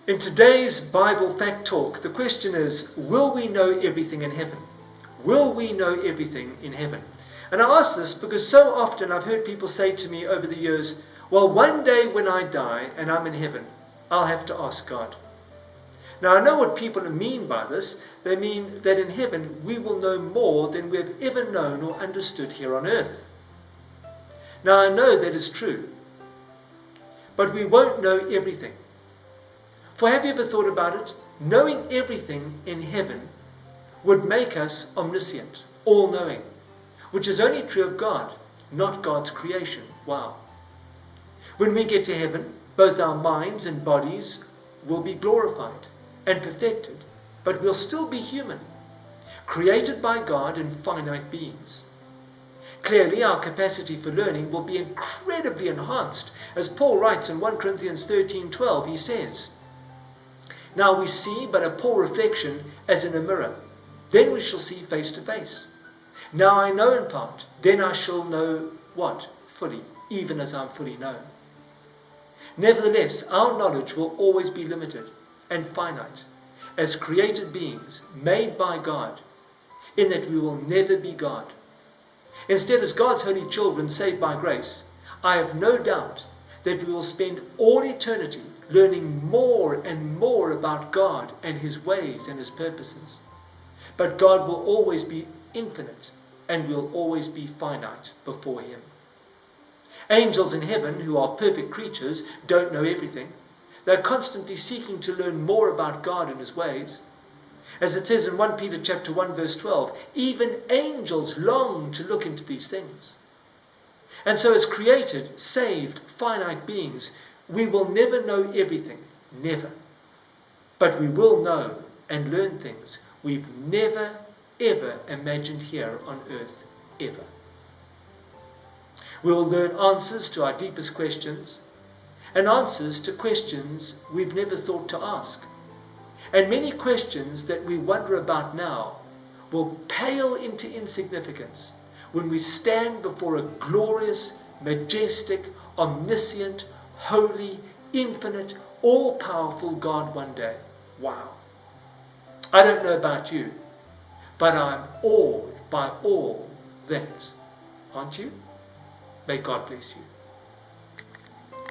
In today's Bible Fact Talk, the question is, will we know everything in heaven? Will we know everything in heaven? And I ask this because so often I've heard people say to me over the years, well, one day when I die and I'm in heaven, I'll have to ask God. Now I know what people mean by this. They mean that in heaven we will know more than we've ever known or understood here on earth. Now I know that is true, but we won't know everything. For have you ever thought about it? Knowing everything in heaven would make us omniscient, all-knowing, which is only true of God, not God's creation. Wow. When we get to heaven, both our minds and bodies will be glorified and perfected, but we'll still be human, created by God and finite beings. Clearly, our capacity for learning will be incredibly enhanced. As Paul writes in 1 Corinthians 13:12, he says, now we see but a poor reflection as in a mirror. Then we shall see face to face. Now I know in part, then I shall know what? Fully, even as I'm fully known. Nevertheless, our knowledge will always be limited and finite, as created beings made by God, in that we will never be God. Instead, as God's holy children saved by grace, I have no doubt that we will spend all eternity learning more and more about God and His ways and His purposes. But God will always be infinite and will always be finite before Him. Angels in heaven, who are perfect creatures, don't know everything. They're constantly seeking to learn more about God and His ways. As it says in 1 Peter chapter 1 verse 12, even angels long to look into these things. And so as created, saved, finite beings, we will never know everything, never. But we will know and learn things we've never, ever imagined here on earth, ever. We will learn answers to our deepest questions and answers to questions we've never thought to ask. And many questions that we wonder about now will pale into insignificance when we stand before a glorious, majestic, omniscient, holy, infinite, all-powerful God one day. Wow. I don't know about you, but I'm awed by all that. Aren't you? May God bless you.